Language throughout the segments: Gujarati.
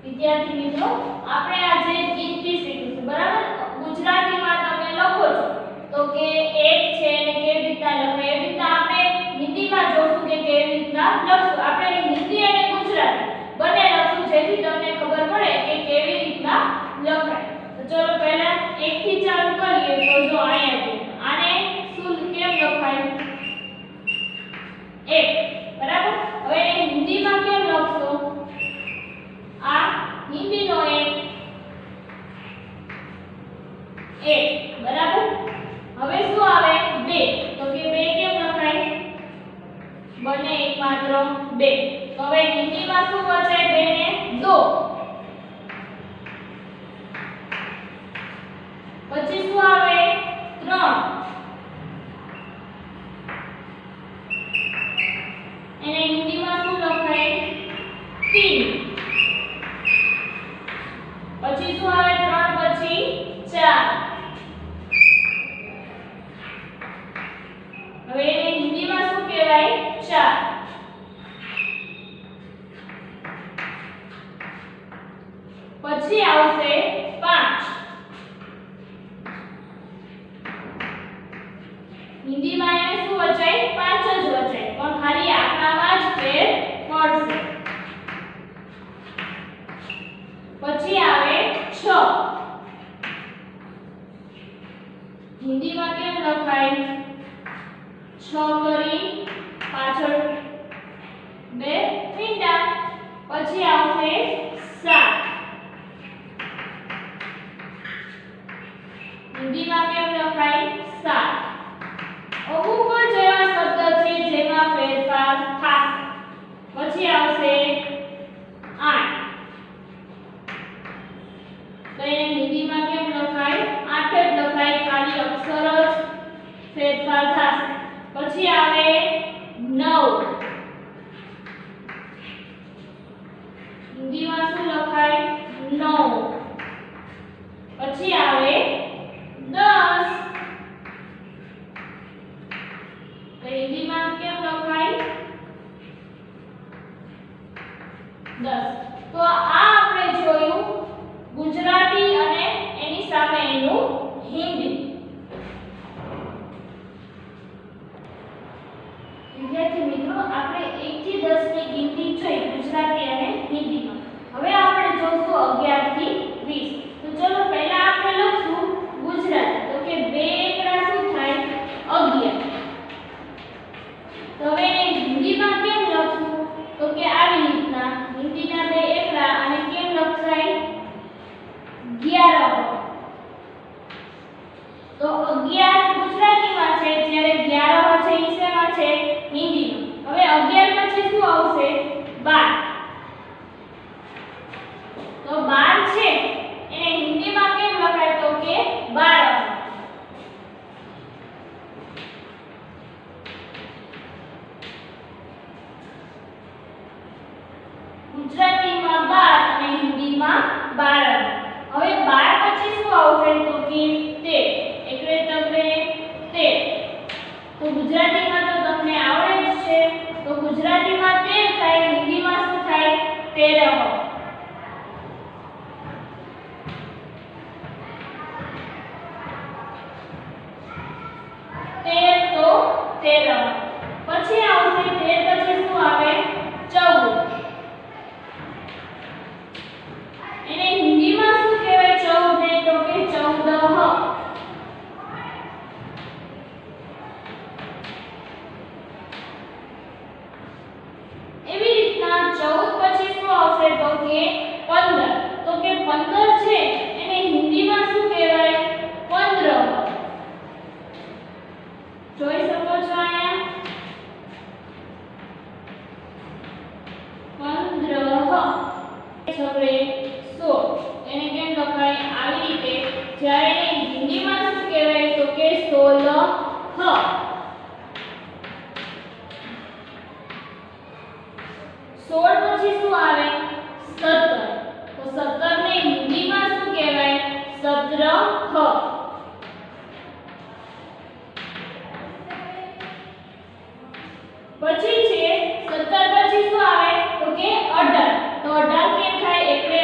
વિદ્યાર્થી મિત્રો આપણે આજે ગિનતી શીખીશું બરાબર ગુજરાતીમાં તમે લખો છો તો કે એક છે ને કેવી રીતના લખાય એ રીતના આપણે હિન્દીમાં જોશું કે કેવી રીતના લખશું આપણે હિન્દી અને ગુજરાતી બંને લખશું જેથી તમને ખબર પડે કે કેવી રીતના લખાય તો ચલો પહેલા 1 થી ચાલુ કરીએ તો જો અહીંયા આને શું કેમ લખાય 1 બરાબર હવે એને હિન્દીમાં કેમ લખશો આ હિન્દીનો એક બરાબર હવે શું આવે 2 તો કે 2 કેમ લખાય બને એક માત્ર 2 તો હવે હિન્દીમાં શું બચે 2 ને 2 પછી શું આવે 3 એને હિન્દીમાં શું લખાય 3 પછી શું આવે 3 પછી 4 હવે એને હિન્દીમાં શું કહેવાય 4 પછી આવશે 5 હિન્દીમાં એને શું વચાય 5 જ વચાય પણ ખાલી આંકડામાં જ ફેર પડશે પછી આવે 6 હિન્દીમાં કેમ લખાય 6 કરી પાછળ 2 મીંડા પછી આવશે 7 હિન્દીમાં કેમ લખાય 7 અમુક જ એવા શબ્દ છે જેમાં ફેરફાર થશે પછી આવશે 8 તો એને હિન્દીમાં કેમ લખાય 8 જ લખાય ખાલી અક્ષર જ ફેરફાર થશે પછી આવે 9 હિન્દીમાં શું લખાય 9 પછી આવે 10 તો હિન્દીમાં કેમ લખાય 10 તો આ આપણે જોયું ગુજરાતી અને એની સામે એનું હિન્દી વિદ્યાર્થી મિત્રો આપણે 1 થી 10 ની ગિનતી જોઈ ગુજરાતી અને હિન્દીમાં હવે આપણે જોશું 11 થી 20 તો ચલો પહેલા આપણે લખશું ગુજરાતી તો કે 2 એકડા શું થાય 11 તો હવે એને હિન્દીમાં કેમ લખશું તો કે આવી રીતના હિન્દીના 2 એકડા અને કેમ લખાય 11 તો 11 ગુજરાતીમાં છે જ્યારે 11 છે ઈ શેમાં છે હિન્દીમાં હવે 11 પછી શું આવશે 12 તો 12 છે એને હિન્દીમાં કેમ લખાય તો કે 12 ગુજરાતીમાં 12 અને હિન્દીમાં 12 હવે 12 પછી શું આવશે તો કે 13 એટલે તમને 13 તો ગુજરાતીમાં તો તમને આવડે જ છે તો ગુજરાતીમાં 13 થાય હિન્દીમાં શું થાય 13 13 તો 13 પછી આવશે 13 પછી શું આવે 14 એને હિન્દીમાં શું કહેવાય 14 ને તો કે 14 એવી રીતના 14 પછી શું આવશે તો કે 15 તો કે 15 છે એને હિન્દીમાં શું કહેવાય 15 જોઈ શકો છો અહીંયા 15 છગડે 16 એને કેમ લખાય આવી રીતે જ્યારે એને હિન્દીમાં શું કહેવાય તો કે 16 16 પછી શું આવે 17 તો 17 ને હિન્દીમાં શું કહેવાય 17 પછી છે 17 પછી શું આવે તો કે 18 તો 18 કેમ થાય એટલે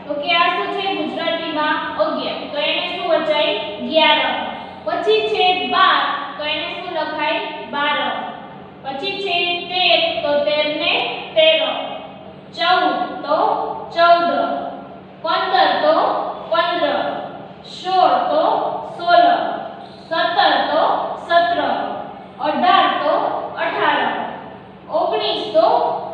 તો કે આ શું છે ગુજરાતીમાં 11 તો એને શું વચાય 11. પછી છે 12 તો એને શું લખાય 12. પછી છે 13 તો 13 ને 13. 14 તો 14. 15 તો 15. 16 તો 16. 17 તો 17. 18 તો 18. 19 તો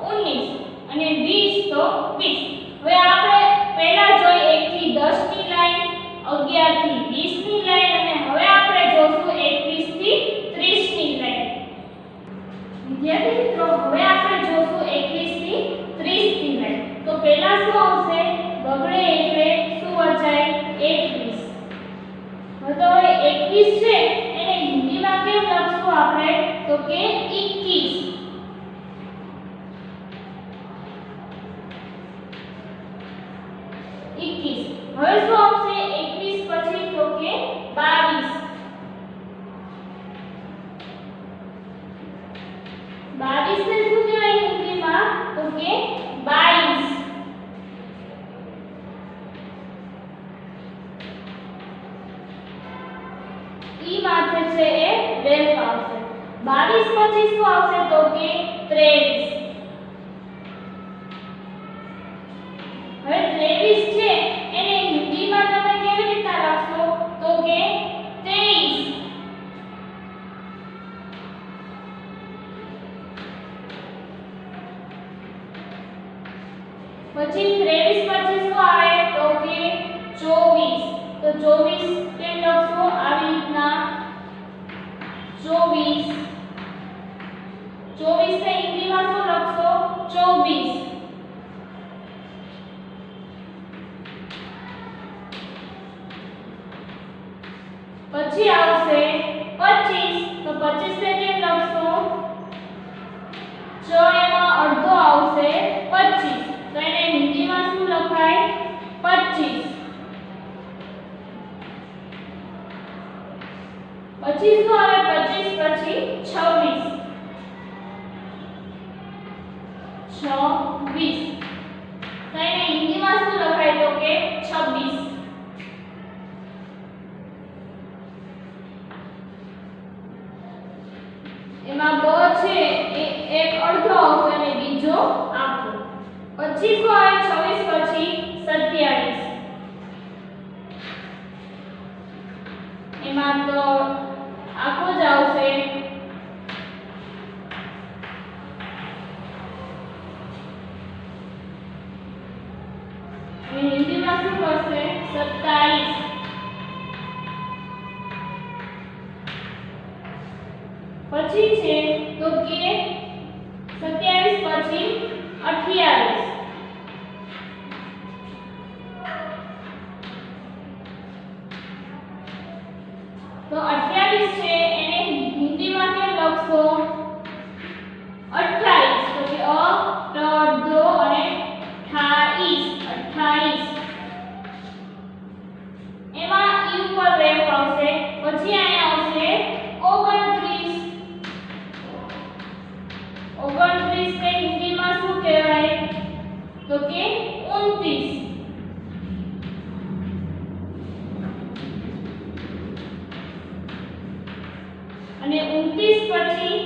19 અને 20 તો 20. હવે આપણે પહેલા જોઈ 1 થી 10 ની લાઈન, 11 થી 20 ની લાઈન અને હવે આપણે જોશું 21 થી 30 ની લાઈન. વિદ્યાર્થી મિત્રો હવે આપણે જોશું 21 થી 30 ની લાઈન. તો પહેલા શું આવશે બગડે એટલે શું વચાય 21. તો હવે 21 છે એને હિન્દીમાં કેમ લખશું આપણે તો કે 21. હવે શું આવશે 21 પછી તો કે 22. 22 ને શું કહેવાય હિન્દીમાં તો કે 22. 22 માથે છે એ રેફ આવશે. 22 પછી શું આવશે તો કે 23. હવે 23 છે એને હિન્દીમાં તમે કેવી રીતે લખશો તો કે 23. પછી 23 પછી શું આવે તો કે 24. તો 24 કેમ લખશો આવી રીતના 24. 24 ને હિન્દીમાં શું લખશો 24. પછી આવશે 25. તો 25 ને કેમ લખશો જો એમાં અડધો આવશે 25 તો એને હિન્દીમાં શું લખાય 25. પછી શું આવે 25 પછી 26. 26 તો એને હિન્દીમાં શું લખાય તો કે 26. એમાં બ છે એ એક અડધો આવશે અને બીજો આખો. પછી શું આવે 26 પછી 27. એમાં તો આખો જ આવશે. અને હિન્દીમાં શું કરશે 27. પછી છે તો કે 27 પછી 28. તો 28 છે એને હિન્દીમાં કેમ લખશો 28. તો કે અ ટ દ અને 28. એમાં ઈ ઉપર રેફ આવશે. પછી અહીંયા આવશે 29. 29 ને હિન્દીમાં શું કહેવાય તો કે 29. અને 29 પછી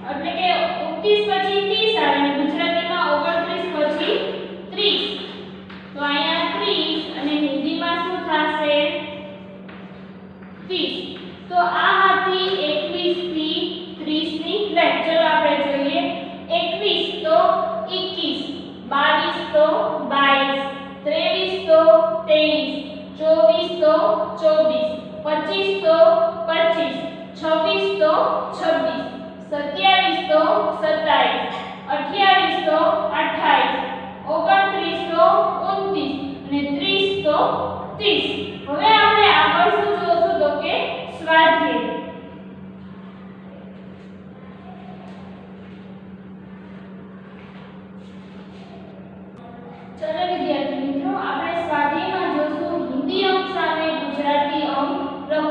એટલે કે 29 પછી 30 આવે અને ગુજરાતીમાં 29 પછી 30. તો અહીંયા 30 અને હિન્દીમાં શું થશે 30. તો આ હતી 21 થી 30 ની લાઈન. ચલો આપણે જોઈએ 21 તો 21. 22 તો 22. 23 તો 23. 24 તો 24. 25 તો 25. 26 તો 26. 27 તો 27. 28 તો 28. 29 તો 29 અને 30 તો 30. હવે આપણે આગળ શું જોશું તો કે સ્વાધ્યાય. ચલો વિદ્યાર્થી મિત્રો આપણે સ્વાધ્યાયમાં જોશું હિન્દી અંક સામે ગુજરાતી અંક લખો.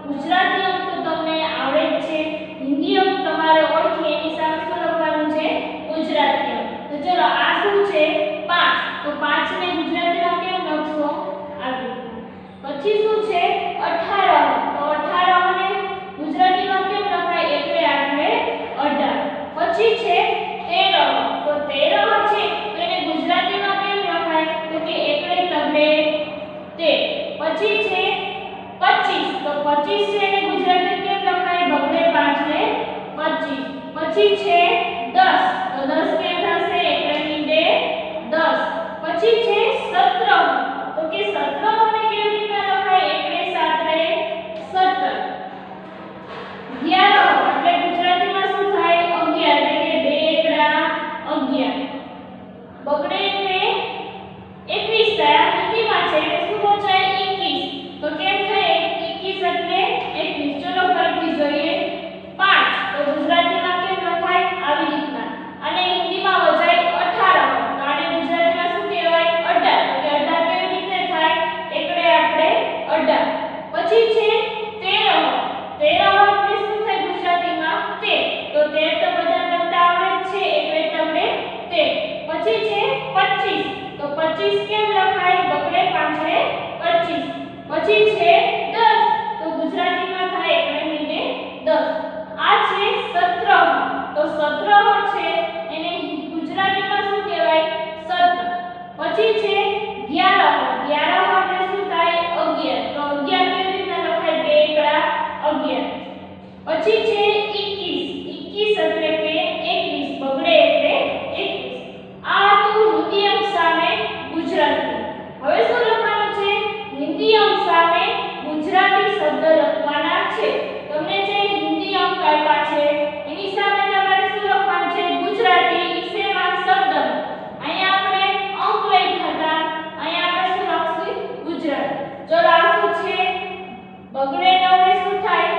ગુજરાતી અંક તો તમને આવડે જ છે. હિન્દી અંક તમારે ઓળખી એની સામે શું લખવાનું છે ગુજરાતી અંક. તો ચલો આ શું છે 5. તો 5 ને ગુજરાતીમાં કેમ પછી છે 10 તો 10 કેમ થશે એકડે મીંડે 10 પછી છે 17 તો કે 17 ને કેવી રીતના લખાય એકડે સાતરે 17 11 એટલે ગુજરાતીમાં શું થાય 11 એટલે કે 2 એકડા 11 બગડે એટલે 21 થાય હિન્દીમાં છે એટલે શું બચાય 21 તો કેમ થાય 21 એટલે 21 ચલો ફરીથી જોઈએ 5 તો ગુજરાતીમાં કેમ લખાય આવી રીતના અને હિન્દીમાં વજાય 18 તો આને ગુજરાતીમાં શું કહેવાય 18 તો કે 18 કેવી રીતે થાય એકડે આપણે 18 પછી છે 13 એટલે શું થાય ગુજરાતીમાં 13 તો 13 તો બધા લખતા આવડે જ છે એટલે તમને 13 પછી છે 25 તો 25 કેમ લખાય બગડે પાંચડે 25 પછી છે 10 તો ગુજરાતીમાં થાય એકડે મીંડે 10 આ છે 17 તો 17 છે એને ગુજરાતીમાં શું કહેવાય 17 પછી છે 11 એટલે શું થાય 11 તો 11 કેવી રીતના લખાય 2 એકડા 11 પછી છે 21 એટલે કે 21 બગડે એટલે 21 આ હતું હિન્દી અંક સામે ગુજરાતી હવે શું લખવાનું છે હિન્દી અંક સામે ગુજરાતી શબ્દ લખવાના છે તમને જે હિન્દી અંક આપ્યા છે એની સામે તમારે શું લખવાનું છે ગુજરાતી શેમાં શબ્દ અહીંયા આપણે અંક લખ્યા હતા અહીંયા આપણે શું લખશું ગુજરાતી ચલો આ શું છે બગડે 9 ને શું થાય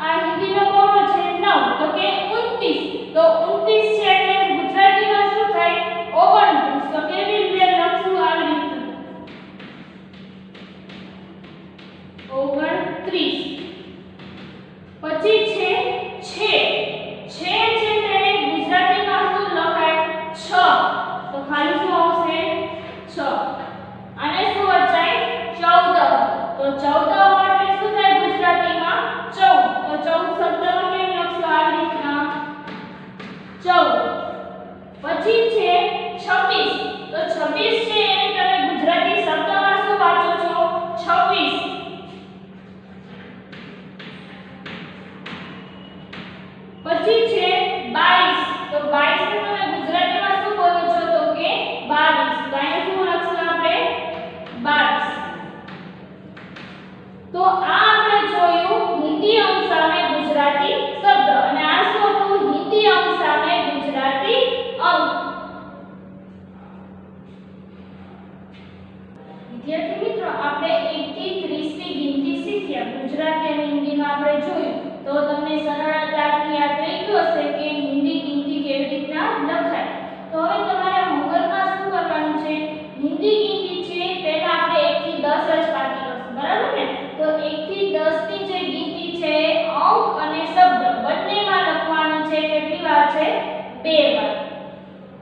આ હિન્દીનો કોનો છે 9 તો કે 29 તો 29 છે એટલે ગુજરાતીમાં શું થાય 29 તો કેવી રીતે લખશું આવી રીતે 29 પછી છે તેને ગુજરાતીમાં શું લખાય 6 તો ખાલી શું આવશે 6 અને શું વચાય 14 તો 14 એટલે શું થાય ગુજરાતીમાં 14 તો 14 શબ્દમાં કેમ લખશો આવી રીતના 14 પછી છે 26 તો 26 છે એને તમે ગુજરાતી શબ્દમાં શું વાંચો છો 26 પછી છે 22 તો 22 ને તમે ગુજરાતીમાં શું બોલો છો તો કે 22 તો અહીંયા શું લખશું આપણે 22 તો આ આપણે જોયું હિન્દી અંક સામે ગુજરાતી શબ્દ અને આ શું હતું હિન્દી અંક સામે ગુજરાતી અંક વિદ્યાર્થી મિત્રો આપણે 1 થી 30 ની ગણતરી શીખ્યા ગુજરાતી અને હિન્દીમાં આપણે જોયું તો તમને સરળતાથી યાદ રહી ગયું હશે કે હિન્દી ગણતરી કેવી રીતના લખાય તો હવે તમારે હોમવર્કમાં શું કરવાનું છે હિન્દી ગણતરી છે પહેલા આપણે 1 થી 10 જ બાકી કરશું બરાબર ને તો 1 થી 10 ની જે ગણતરી છે અંક અને શબ્દ બંનેમાં લખવાનું છે કેટલી વાર છે 2 વાર